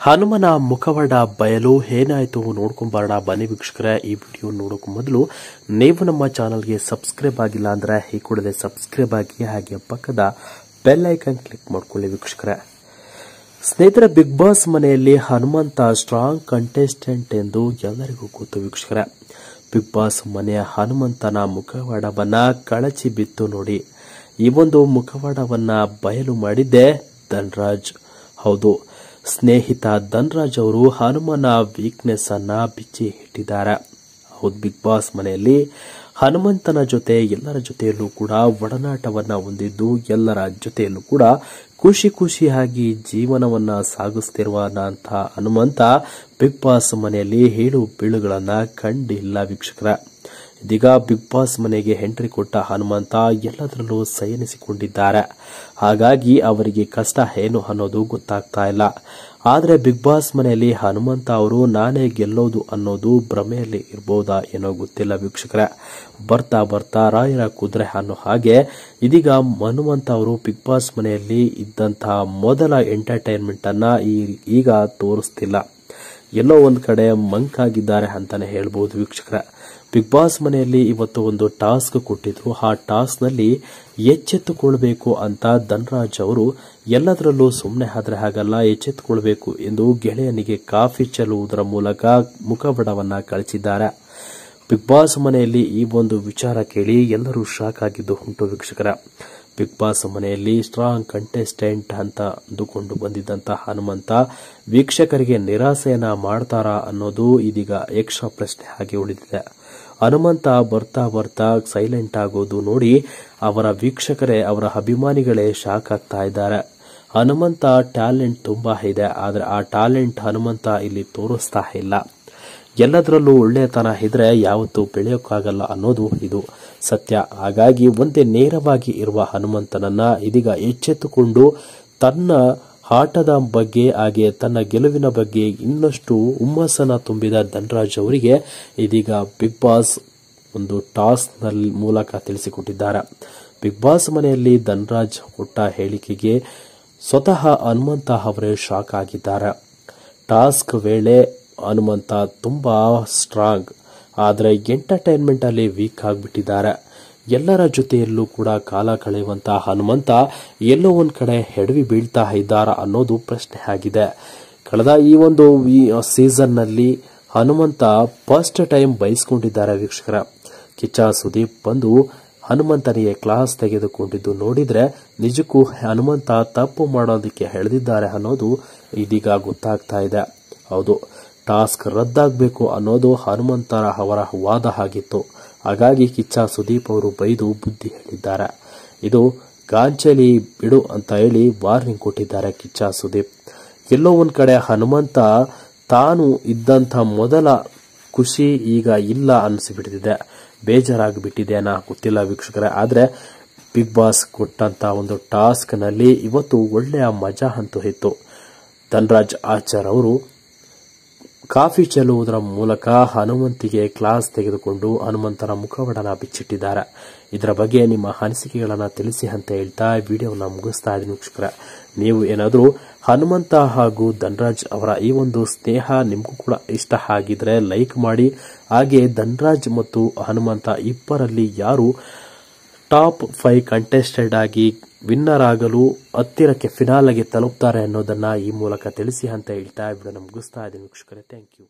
ಹನುಮನ ಮುಖವಾಡ ಬಯಲು ಏನಾಯಿತು ನೋಡ್ಕೊಂಬರೋಣ ಬನ್ನಿ ವೀಕ್ಷಕರೇ. ಈ ವಿಡಿಯೋ ನೋಡೋಕೆ ಮೊದಲು ನೀವು ನಮ್ಮ ಚಾನಲ್ಗೆ ಸಬ್ಸ್ಕ್ರೈಬ್ ಆಗಿಲ್ಲ ಅಂದ್ರೆ ಈ ಕೂಡಲೇ ಸಬ್ಸ್ಕ್ರೈಬ್ ಆಗಿ, ಹಾಗೆ ಪಕ್ಕದ ಬೆಲ್ ಐಕಾನ್ ಕ್ಲಿಕ್ ಮಾಡ್ಕೊಳ್ಳಿ ವೀಕ್ಷಕರೇ. ಸ್ನೇಹಿತರೆ, ಬಿಗ್ ಬಾಸ್ ಮನೆಯಲ್ಲಿ ಹನುಮಂತ ಸ್ಟ್ರಾಂಗ್ ಕಂಟೆಸ್ಟೆಂಟ್ ಎಂದು ಎಲ್ಲರಿಗೂ ಗೊತ್ತು ವೀಕ್ಷಕರೇ. ಬಿಗ್ ಬಾಸ್ ಮನೆಯ ಹನುಮಂತನ ಮುಖವಾಡವನ್ನ ಕಳಚಿ ಬಿತ್ತು ನೋಡಿ. ಈ ಒಂದು ಮುಖವಾಡವನ್ನ ಬಯಲು ಮಾಡಿದ್ದೆ ಧನ್ರಾಜ್. ಹೌದು, ಸ್ನೇಹಿತ ಧನ್ರಾಜ್ ಅವರು ಹನುಮನ ವೀಕ್ನೆಸ್ ಅನ್ನ ಬಿಚ್ಚಿ ಇಟ್ಟಿದ್ದಾರೆ. ಹೌದು, ಬಿಗ್ ಬಾಸ್ ಮನೆಯಲ್ಲಿ ಹನುಮಂತನ ಜೊತೆ ಎಲ್ಲರ ಜೊತೆಯಲ್ಲೂ ಕೂಡ ಒಡನಾಟವನ್ನ ಹೊಂದಿದ್ದು, ಎಲ್ಲರ ಜೊತೆಯಲ್ಲೂ ಕೂಡ ಖುಷಿಯಾಗಿ ಜೀವನವನ್ನ ಸಾಗಿಸ್ತಿರುವಂತ ಹನುಮಂತ ಬಿಗ್ ಬಾಸ್ ಮನೆಯಲ್ಲಿ ಹೇಳು ಬೀಳುಗಳನ್ನ ಕಂಡಿಲ್ಲ ವೀಕ್ಷಕರ. ಇದೀಗ ಬಿಗ್ ಬಾಸ್ ಮನೆಗೆ ಎಂಟ್ರಿ ಕೊಟ್ಟ ಹನುಮಂತ ಎಲ್ಲದರಲ್ಲೂ ಸಯನಿಸಿಕೊಂಡಿದ್ದಾರೆ. ಹಾಗಾಗಿ ಅವರಿಗೆ ಕಷ್ಟ ಏನು ಅನ್ನೋದು ಗೊತ್ತಾಗ್ತಾ ಇಲ್ಲ. ಆದರೆ ಬಿಗ್ ಬಾಸ್ ಮನೆಯಲ್ಲಿ ಹನುಮಂತ ಅವರು ನಾನೇ ಗೆಲ್ಲೋದು ಅನ್ನೋದು ಭ್ರಮೆಯಲ್ಲಿ ಇರಬಹುದಾ ಏನೋ ಗೊತ್ತಿಲ್ಲ ವೀಕ್ಷಕರೇ. ಬರ್ತಾ ರಾಯರ ಕುದುರೆ ಅನ್ನೋ ಹಾಗೆ ಇದೀಗ ಹನುಮಂತ ಅವರು ಬಿಗ್ ಬಾಸ್ ಮನೆಯಲ್ಲಿ ಇದ್ದಂತಹ ಮೊದಲ ಎಂಟರ್ಟೈನ್ಮೆಂಟ್ ಅನ್ನ ಈಗ ತೋರಿಸ್ತಿಲ್ಲ. ಎಲ್ಲೋ ಒಂದ್ ಕಡೆ ಮಂಕಾಗಿದ್ದಾರೆ ಅಂತಾನೆ ಹೇಳ್ಬಹುದು ವೀಕ್ಷಕರೇ. ಬಿಗ್ ಬಾಸ್ ಮನೆಯಲ್ಲಿ ಇವತ್ತು ಒಂದು ಟಾಸ್ಕ್ ಕೊಟ್ಟಿದ್ರು. ಆ ಟಾಸ್ಕ್ ನಲ್ಲಿ ಎಚ್ಚೆತ್ತುಕೊಳ್ಬೇಕು ಅಂತ ಧನ್ರಾಜ್ ಅವರು ಎಲ್ಲದರಲ್ಲೂ ಸುಮ್ಮನೆ ಆದ್ರೆ ಹಾಗಲ್ಲ, ಎಚ್ಚೆತ್ತುಕೊಳ್ಬೇಕು ಎಂದು ಗೆಳೆಯನಿಗೆ ಕಾಫಿ ಚೆಲ್ಲುವುದರ ಮೂಲಕ ಮುಖವಾಡವನ್ನ ಕಳಿಸಿದ್ದಾರೆ. ಬಿಗ್ ಬಾಸ್ ಮನೆಯಲ್ಲಿ ಈ ಒಂದು ವಿಚಾರ ಕೇಳಿ ಎಲ್ಲರೂ ಶಾಕ್ ಆಗಿದ್ದು ಉಂಟು ವೀಕ್ಷಕರ. ಬಿಗ್ ಬಾಸ್ ಮನೆಯಲ್ಲಿ ಸ್ಟ್ರಾಂಗ್ ಕಂಟೆಸ್ಟೆಂಟ್ ಅಂತ ಅಂದುಕೊಂಡು ಬಂದಿದ್ದಂತ ಹನುಮಂತ ವೀಕ್ಷಕರಿಗೆ ನಿರಾಸೆಯನ್ನ ಮಾಡ್ತಾರಾ ಅನ್ನೋದು ಇದೀಗ ಯಕ್ಷ ಪ್ರಶ್ನೆ ಆಗಿ ಉಳಿದಿದೆ. ಹನುಮಂತ ಬರ್ತಾ ಸೈಲೆಂಟ್ ಆಗೋದು ನೋಡಿ ಅವರ ವೀಕ್ಷಕರೇ, ಅವರ ಅಭಿಮಾನಿಗಳೇ ಶಾಕ್ ಆಗ್ತಾ ಇದ್ದಾರೆ. ಹನುಮಂತ ಟ್ಯಾಲೆಂಟ್ ತುಂಬಾ ಇದೆ, ಆದ್ರೆ ಆ ಟ್ಯಾಲೆಂಟ್ ಹನುಮಂತ ಇಲ್ಲಿ ತೋರಿಸ್ತಾ ಇಲ್ಲ. ಎಲ್ಲದರಲ್ಲೂ ಒಳ್ಳೆತನ ಇದ್ರೆ ಯಾವತ್ತೂ ಬೆಳೆಯೋಕ್ಕಾಗಲ್ಲ ಅನ್ನೋದು ಇದು ಸತ್ಯ. ಹಾಗಾಗಿ ಒಂದೇ ನೇರವಾಗಿ ಇರುವ ಹನುಮಂತನನ್ನ ಇದೀಗ ಎಚ್ಚೆತ್ತುಕೊಂಡು ತನ್ನ ಆಟದ ಬಗ್ಗೆ ಹಾಗೆ ತನ್ನ ಗೆಲುವಿನ ಬಗ್ಗೆ ಇನ್ನಷ್ಟು ಹುಮ್ಮಸ್ಸನ್ನ ತುಂಬಿದ ಧನ್ರಾಜ್ ಅವರಿಗೆ ಇದೀಗ ಬಿಗ್ ಬಾಸ್ ಒಂದು ಟಾಸ್ಕ್ ನಲ್ಲಿ ಮೂಲಕ ತಿಳಿಸಿಕೊಟ್ಟಿದ್ದಾರೆ. ಬಿಗ್ ಬಾಸ್ ಮನೆಯಲ್ಲಿ ಧನ್ರಾಜ್ ಕೊಟ್ಟ ಹೇಳಿಕೆಗೆ ಸ್ವತಃ ಹನುಮಂತ ಅವರೇ ಶಾಕ್ ಆಗಿದ್ದಾರೆ. ಟಾಸ್ಕ್ ವೇಳೆ ಹನುಮಂತ ತುಂಬಾ ಸ್ಟ್ರಾಂಗ್, ಆದ್ರೆ ಎಂಟರ್ಟೈನ್ಮೆಂಟ್ ಅಲ್ಲಿ ವೀಕ್ ಆಗಿಬಿಟ್ಟಿದ್ದಾರೆ. ಎಲ್ಲರ ಜೊತೆಯಲ್ಲೂ ಕೂಡ ಕಾಲ ಕಳೆಯುವಂತಹ ಹನುಮಂತ ಎಲ್ಲೋ ಒಂದ್ ಕಡೆ ಎಡವಿ ಬೀಳ್ತಾ ಇದ್ದಾರಾ ಅನ್ನೋದು ಪ್ರಶ್ನೆ ಆಗಿದೆ. ಕಳೆದ ಈ ಒಂದು ಸೀಸನ್ ನಲ್ಲಿ ಹನುಮಂತ ಫಸ್ಟ್ ಟೈಮ್ ಬಯಸ್ಕೊಂಡಿದ್ದಾರೆ ವೀಕ್ಷಕರ. ಕಿಚ್ಚ ಸುದೀಪ್ ಬಂದು ಹನುಮಂತನಿಗೆ ಕ್ಲಾಸ್ ತೆಗೆದುಕೊಂಡಿದ್ದು ನೋಡಿದ್ರೆ ನಿಜಕ್ಕೂ ಹನುಮಂತ ತಪ್ಪು ಮಾಡೋದಕ್ಕೆ ಎಳೆದಿದ್ದಾರೆ ಅನ್ನೋದು ಇದೀಗ ಗೊತ್ತಾಗ್ತಾ ಇದೆ. ಹೌದು, ಟಾಸ್ಕ್ ರದ್ದಾಗಬೇಕು ಅನ್ನೋದು ಹನುಮಂತರ ಅವರ ವಾದ ಆಗಿತ್ತು. ಹಾಗಾಗಿ ಕಿಚ್ಚ ಸುದೀಪ್ ಅವರು ಬೈದು ಬುದ್ಧಿ ಹೇಳಿದ್ದಾರೆ. ಇದು ಗಾಂಚಲಿ ಬಿಡು ಅಂತ ಹೇಳಿ ವಾರ್ನಿಂಗ್ ಕೊಟ್ಟಿದ್ದಾರೆ ಕಿಚ್ಚ ಸುದೀಪ್. ಎಲ್ಲೋ ಒಂದ್ ಕಡೆ ಹನುಮಂತ ತಾನು ಇದ್ದಂತ ಮೊದಲ ಖುಷಿ ಈಗ ಇಲ್ಲ ಅನಿಸಿಬಿಟ್ಟಿದೆ, ಬೇಜಾರಾಗಿಬಿಟ್ಟಿದೆ ಅನ್ನೋ ಗೊತ್ತಿಲ್ಲ ವೀಕ್ಷಕರೇ. ಆದ್ರೆ ಬಿಗ್ ಬಾಸ್ ಕೊಟ್ಟಂತ ಒಂದು ಟಾಸ್ಕ್ ನಲ್ಲಿ ಇವತ್ತು ಒಳ್ಳೆಯ ಮಜಾ ಅಂತೂ ಇತ್ತು. ಧನ್ರಾಜ್ ಆಚಾರ್ ಅವರು ಕಾಫಿ ಚೆಲ್ಲುವುದರ ಮೂಲಕ ಹನುಮಂತಿಗೆ ಕ್ಲಾಸ್ ತೆಗೆದುಕೊಂಡು ಹನುಮಂತನ ಮುಖವಾಡನ ಬಿಚ್ಚಿಟ್ಟಿದ್ದಾರೆ. ಇದರ ಬಗ್ಗೆ ನಿಮ್ಮ ಅನಿಸಿಕೆಗಳನ್ನ ತಿಳಿಸಿ ಅಂತ ಹೇಳ್ತಾ ವಿಡಿಯೋನ ಮುಗಿಸ್ತಾ ಇದ್ದೀನಿ ವೀಕ್ಷಕರ. ನೀವು ಏನಾದರೂ ಹನುಮಂತ ಹಾಗೂ ಧನ್ರಾಜ್ ಅವರ ಈ ಒಂದು ಸ್ನೇಹ ನಿಮಗೂ ಕೂಡ ಇಷ್ಟ ಆಗಿದ್ರೆ ಲೈಕ್ ಮಾಡಿ. ಹಾಗೆ ಧನ್ರಾಜ್ ಮತ್ತು ಹನುಮಂತ ಇಬ್ಬರಲ್ಲಿ ಯಾರು ಟಾಪ್ 5 ಕಂಟೆಸ್ಟೆಂಟ್ ಆಗಿ ವಿನ್ನರ್ ಆಗಲು ಹತ್ತಿರಕ್ಕೆ ಫಿನಾಲೆಗೆ ತಲುಪ್ತಾರೆ ಅನ್ನೋದನ್ನ ಈ ಮೂಲಕ ತಿಳಿಸಿ ಅಂತ ಹೇಳ್ತಾ ವಿಡಿಯೋನ ಮುಗಿಸ್ತಾ ಇದ್ದೀನಿ ವೀಕ್ಷಕರೇ. Thank you.